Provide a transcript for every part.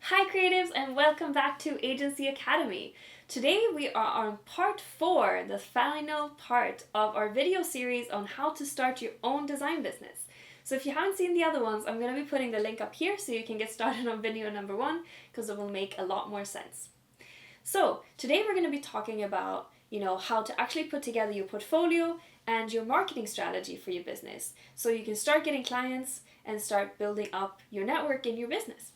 Hi creatives and welcome back to Agency Academy. Today we are on part 4, the final part of our video series on how to start your own design business. So if you haven't seen the other ones, I'm going to be putting the link up here so you can get started on video number 1 because it will make a lot more sense. So today we're going to be talking about how to actually put together your portfolio and your marketing strategy for your business so you can start getting clients and start building up your network in your business.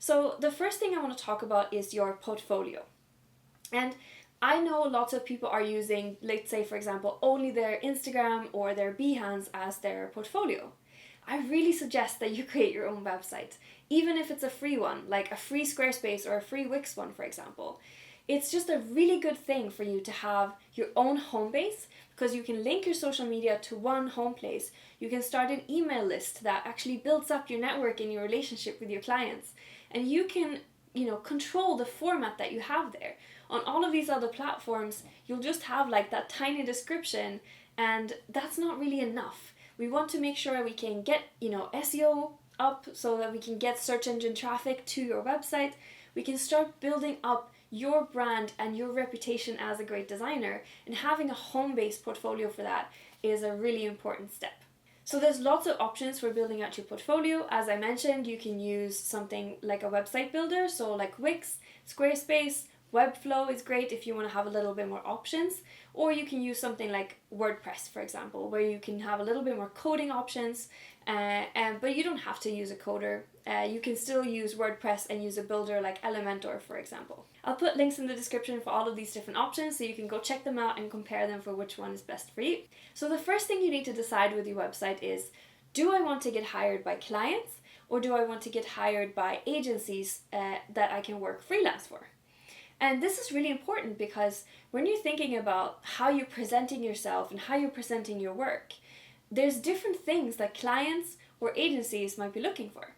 So the first thing I want to talk about is your portfolio. And I know lots of people are using, let's say for example, only their Instagram or their Behance as their portfolio. I really suggest that you create your own website, even if it's a free one, like a free Squarespace or a free Wix one, for example. It's just a really good thing for you to have your own home base because you can link your social media to one home place. You can start an email list that actually builds up your network and your relationship with your clients. And you can, control the format that you have there. On all of these other platforms, you'll just have like that tiny description, and that's not really enough. We want to make sure we can get, SEO up so that we can get search engine traffic to your website. We can start building up your brand and your reputation as a great designer, and having a home-based portfolio for that is a really important step. So there's lots of options for building out your portfolio. As I mentioned, you can use something like a website builder, so like Wix, Squarespace, Webflow is great if you want to have a little bit more options, or you can use something like WordPress, for example, where you can have a little bit more coding options, but you don't have to use a coder. You can still use WordPress and use a builder like Elementor, for example. I'll put links in the description for all of these different options so you can go check them out and compare them for which one is best for you. So the first thing you need to decide with your website is, do I want to get hired by clients or do I want to get hired by agencies that I can work freelance for? And this is really important because when you're thinking about how you're presenting yourself and how you're presenting your work, there's different things that clients or agencies might be looking for.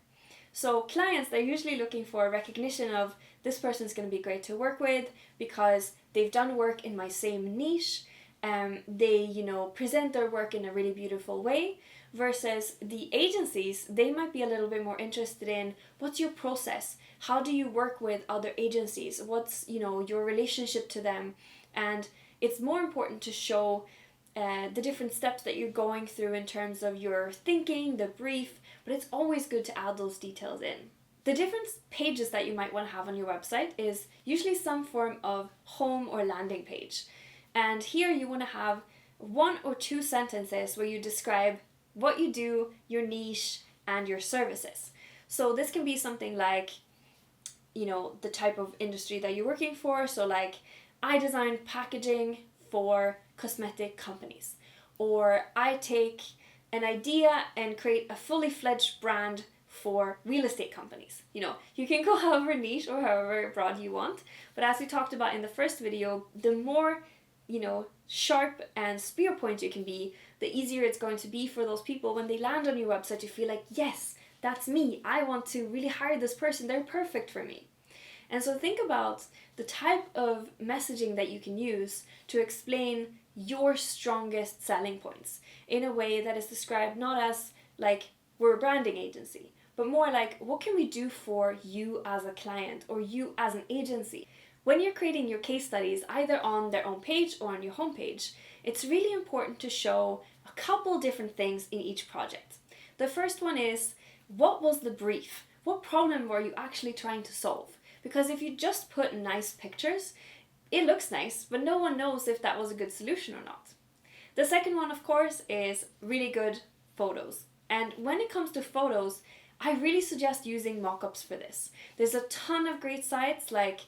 So clients, they're usually looking for recognition of this person's going to be great to work with because they've done work in my same niche. They, present their work in a really beautiful way. Versus the agencies, they might be a little bit more interested in what's your process? How do you work with other agencies? What's, your relationship to them? And it's more important to show the different steps that you're going through in terms of your thinking, the brief, but it's always good to add those details in. The different pages that you might want to have on your website is usually some form of home or landing page. And here you want to have 1 or 2 sentences where you describe what you do, your niche, and your services. So this can be something like, the type of industry that you're working for. So like, I design packaging for cosmetic companies. Or I take an idea and create a fully fledged brand for real estate companies. You can go however niche or however broad you want. But as we talked about in the first video, the more sharp and spear point you can be, the easier it's going to be for those people when they land on your website to feel like, yes, that's me. I want to really hire this person. They're perfect for me. And so think about the type of messaging that you can use to explain your strongest selling points in a way that is described not as like we're a branding agency, but more like what can we do for you as a client or you as an agency. When you're creating your case studies, either on their own page or on your homepage, it's really important to show a couple different things in each project. The first one is, what was the brief? What problem were you actually trying to solve? Because if you just put nice pictures, it looks nice, but no one knows if that was a good solution or not. The second one, of course, is really good photos. And when it comes to photos, I really suggest using mockups for this. There's a ton of great sites like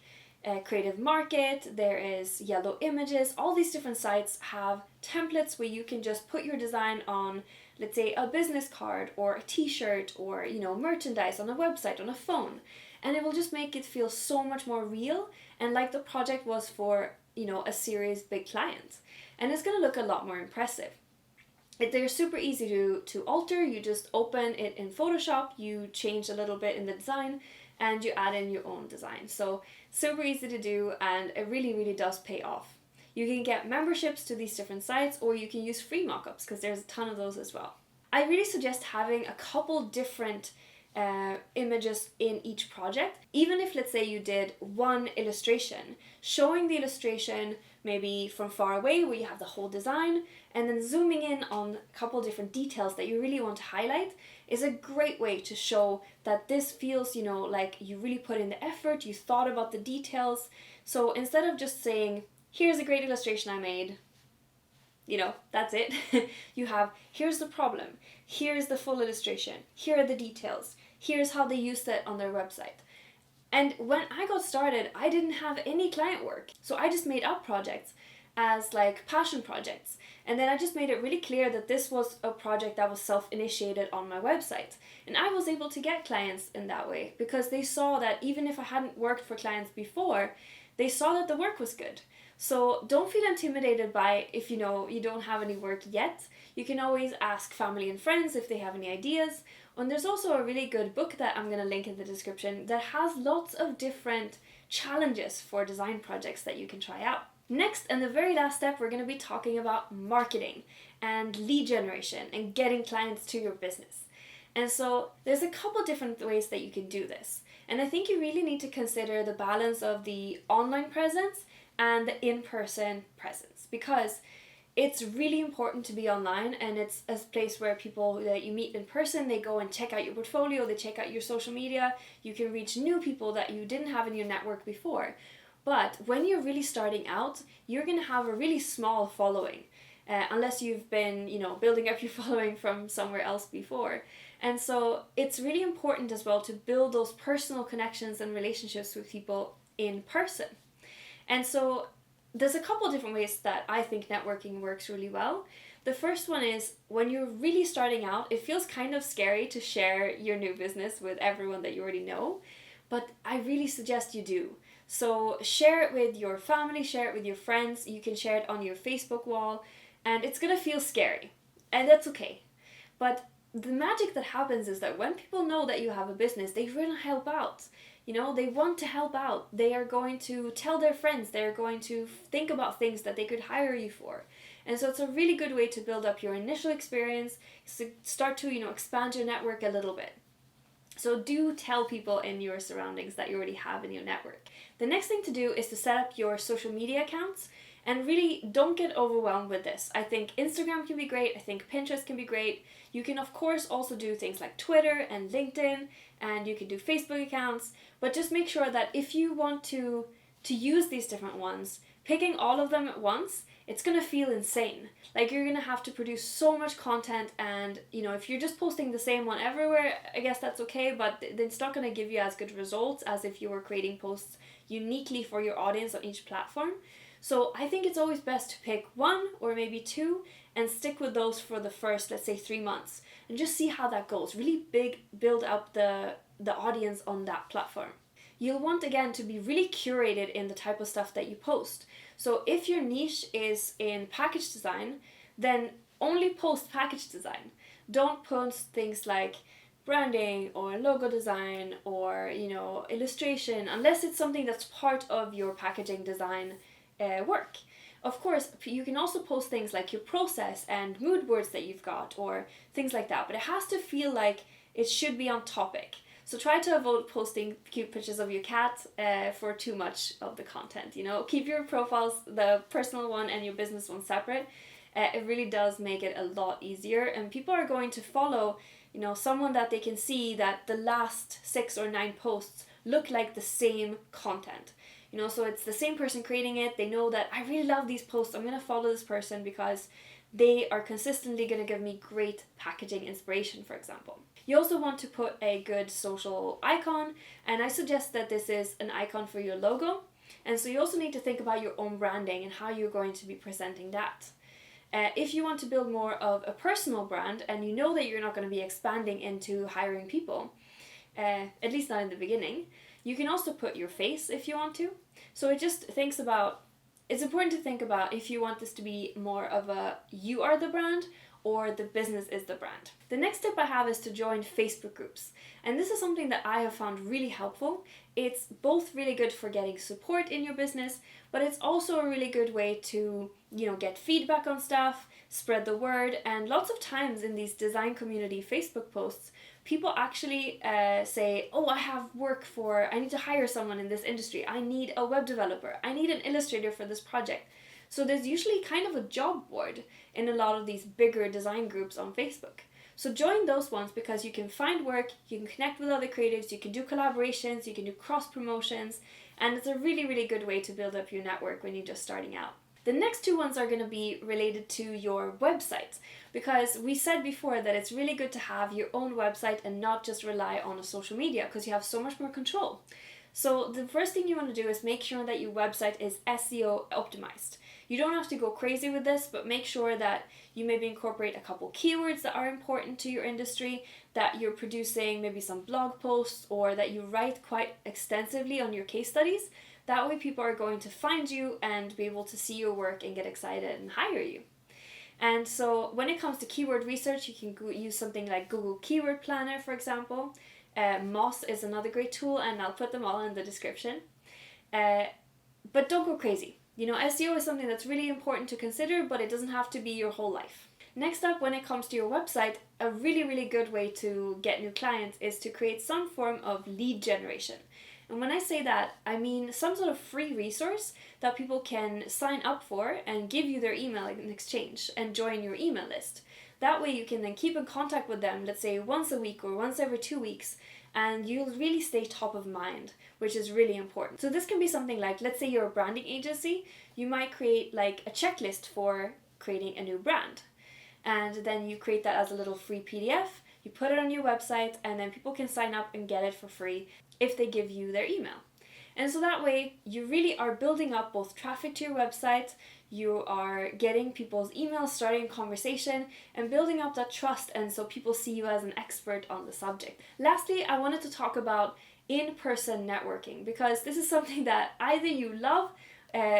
Creative Market, there is Yellow Images. All these different sites have templates where you can just put your design on, let's say, a business card or a t-shirt or merchandise on a website, on a phone, and it will just make it feel so much more real and like the project was for a serious big client, and it's going to look a lot more impressive. They're super easy to alter. You just open it in Photoshop, you change a little bit in the design, and you add in your own design. So super easy to do, and it really, really does pay off. You can get memberships to these different sites, or you can use free mockups because there's a ton of those as well. I really suggest having a couple different images in each project. Even if, let's say, you did one illustration, showing the illustration maybe from far away where you have the whole design, and then zooming in on a couple different details that you really want to highlight is a great way to show that this feels, like you really put in the effort, you thought about the details. So instead of just saying, here's a great illustration I made, that's it. You have, here's the problem, here's the full illustration, here are the details, here's how they used it on their website. And when I got started, I didn't have any client work. So I just made up projects as like passion projects. And then I just made it really clear that this was a project that was self-initiated on my website. And I was able to get clients in that way because they saw that even if I hadn't worked for clients before, they saw that the work was good. So don't feel intimidated by if you don't have any work yet. You can always ask family and friends if they have any ideas. And there's also a really good book that I'm going to link in the description that has lots of different challenges for design projects that you can try out. Next, and the very last step, we're going to be talking about marketing and lead generation and getting clients to your business. And so there's a couple different ways that you can do this. And I think you really need to consider the balance of the online presence and the in-person presence, because it's really important to be online, and it's a place where people that you meet in person, they go and check out your portfolio, they check out your social media, you can reach new people that you didn't have in your network before. But when you're really starting out, you're going to have a really small following, unless you've been, building up your following from somewhere else before. And so it's really important as well to build those personal connections and relationships with people in person. And so there's a couple different ways that I think networking works really well. The first one is when you're really starting out, it feels kind of scary to share your new business with everyone that you already know, but I really suggest you do. So share it with your family, share it with your friends, you can share it on your Facebook wall, and it's gonna feel scary, and that's okay. But the magic that happens is that when people know that you have a business, they want to help out. They want to help out. They are going to tell their friends. They're going to think about things that they could hire you for. And so it's a really good way to build up your initial experience, to start to, expand your network a little bit. So do tell people in your surroundings that you already have in your network. The next thing to do is to set up your social media accounts, and really don't get overwhelmed with this. I think Instagram can be great. I think Pinterest can be great. You can of course also do things like Twitter and LinkedIn, and you can do Facebook accounts, but just make sure that if you want to use these different ones, picking all of them at once, it's gonna feel insane. Like you're gonna have to produce so much content, and if you're just posting the same one everywhere, I guess that's okay, but it's not gonna give you as good results as if you were creating posts uniquely for your audience on each platform. So I think it's always best to pick one or maybe two and stick with those for the first, let's say, 3 months, and just see how that goes. Really build up the audience on that platform. You'll want, again, to be really curated in the type of stuff that you post. So if your niche is in package design, then only post package design. Don't post things like branding or logo design or illustration, unless it's something that's part of your packaging design work. Of course, you can also post things like your process and mood boards that you've got or things like that, but it has to feel like it should be on topic. So try to avoid posting cute pictures of your cat for too much of the content. Keep your profiles, the personal one and your business one, separate. It really does make it a lot easier, and people are going to follow someone that they can see that the last 6 or 9 posts look like the same content. So it's the same person creating it. They know that I really love these posts. I'm going to follow this person because they are consistently going to give me great packaging inspiration, for example. You also want to put a good social icon, and I suggest that this is an icon for your logo. And so you also need to think about your own branding and how you're going to be presenting that. If you want to build more of a personal brand and you know that you're not going to be expanding into hiring people, at least not in the beginning, you can also put your face if you want to. So it's important to think about if you want this to be more of a you are the brand or the business is the brand. The next tip I have is to join Facebook groups. And this is something that I have found really helpful. It's both really good for getting support in your business, but it's also a really good way to, get feedback on stuff, spread the word, and lots of times in these design community Facebook posts, people actually say, oh, I need to hire someone in this industry. I need a web developer. I need an illustrator for this project. So there's usually kind of a job board in a lot of these bigger design groups on Facebook. So join those ones because you can find work, you can connect with other creatives, you can do collaborations, you can do cross promotions, and it's a really, really good way to build up your network when you're just starting out. The next two ones are going to be related to your website, because we said before that it's really good to have your own website and not just rely on a social media because you have so much more control. So the first thing you want to do is make sure that your website is SEO optimized. You don't have to go crazy with this, but make sure that you maybe incorporate a couple keywords that are important to your industry, that you're producing maybe some blog posts, or that you write quite extensively on your case studies. That way people are going to find you and be able to see your work and get excited and hire you. And so when it comes to keyword research, you can use something like Google Keyword Planner, for example. Moz is another great tool, and I'll put them all in the description. But don't go crazy. SEO is something that's really important to consider, but it doesn't have to be your whole life. Next up, when it comes to your website, a really, really good way to get new clients is to create some form of lead generation. And when I say that, I mean some sort of free resource that people can sign up for and give you their email in exchange and join your email list. That way you can then keep in contact with them, let's say once a week or once every 2 weeks, and you'll really stay top of mind, which is really important. So this can be something like, let's say you're a branding agency, you might create like a checklist for creating a new brand. And then you create that as a little free PDF, you put it on your website, and then people can sign up and get it for free if they give you their email. And so that way you really are building up both traffic to your website, you are getting people's emails, starting a conversation, and building up that trust, and so people see you as an expert on the subject. Lastly, I wanted to talk about in-person networking, because this is something that either you love,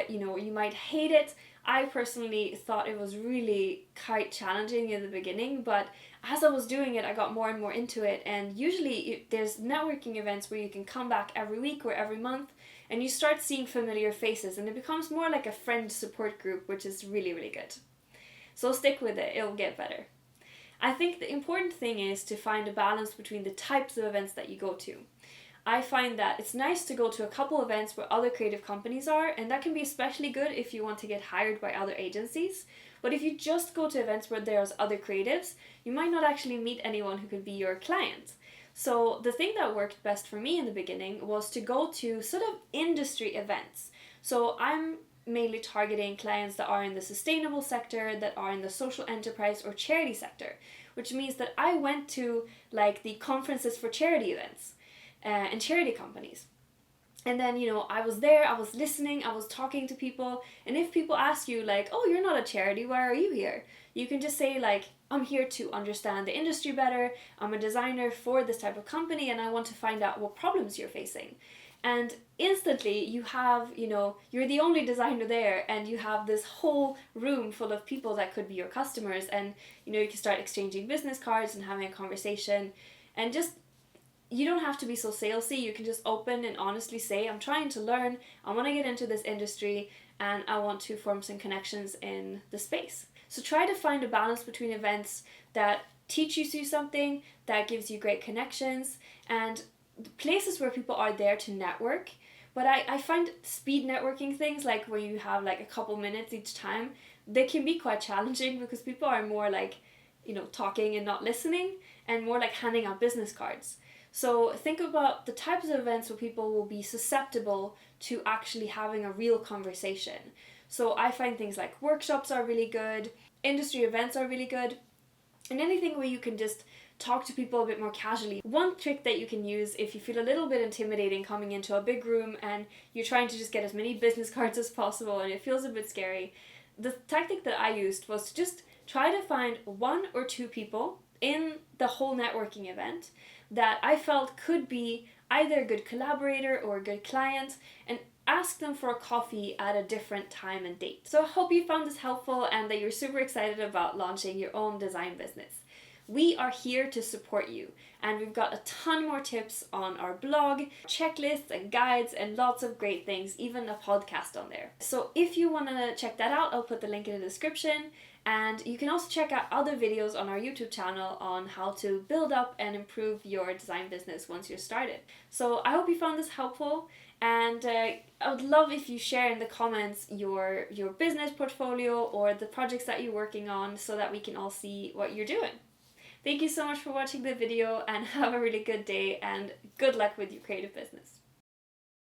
you might hate it. I personally thought it was really quite challenging in the beginning, but as I was doing it, I got more and more into it. And usually there's networking events where you can come back every week or every month, and you start seeing familiar faces, and it becomes more like a friend support group, which is really, really good. So stick with it, it'll get better. I think the important thing is to find a balance between the types of events that you go to. I find that it's nice to go to a couple events where other creative companies are, and that can be especially good if you want to get hired by other agencies. But if you just go to events where there's other creatives, you might not actually meet anyone who could be your client. So the thing that worked best for me in the beginning was to go to sort of industry events. So I'm mainly targeting clients that are in the sustainable sector, that are in the social enterprise or charity sector, which means that I went to like the conferences for charity events and charity companies. And then, I was there, I was listening, I was talking to people. And if people ask you like, oh, you're not a charity, why are you here? You can just say like, I'm here to understand the industry better. I'm a designer for this type of company, and I want to find out what problems you're facing. And instantly you have, you're the only designer there, and you have this whole room full of people that could be your customers. And, you can start exchanging business cards and having a conversation, and just you don't have to be so salesy. You can just open and honestly say, I'm trying to learn, I want to get into this industry, and I want to form some connections in the space. So try to find a balance between events that teach you something, that gives you great connections, and places where people are there to network. But I find speed networking things, like where you have like a couple minutes each time, they can be quite challenging because people are more like, talking and not listening, and more like handing out business cards. So think about the types of events where people will be susceptible to actually having a real conversation. So I find things like workshops are really good, industry events are really good, and anything where you can just talk to people a bit more casually. One trick that you can use if you feel a little bit intimidating coming into a big room and you're trying to just get as many business cards as possible and it feels a bit scary, the tactic that I used was to just try to find 1 or 2 people in the whole networking event that I felt could be either a good collaborator or a good client, and ask them for a coffee at a different time and date. So I hope you found this helpful and that you're super excited about launching your own design business. We are here to support you, and we've got a ton more tips on our blog, checklists and guides, and lots of great things, even a podcast on there. So if you want to check that out, I'll put the link in the description. And you can also check out other videos on our YouTube channel on how to build up and improve your design business once you're started. So I hope you found this helpful, and I would love if you share in the comments your business portfolio or the projects that you're working on so that we can all see what you're doing. Thank you so much for watching the video, and have a really good day and good luck with your creative business.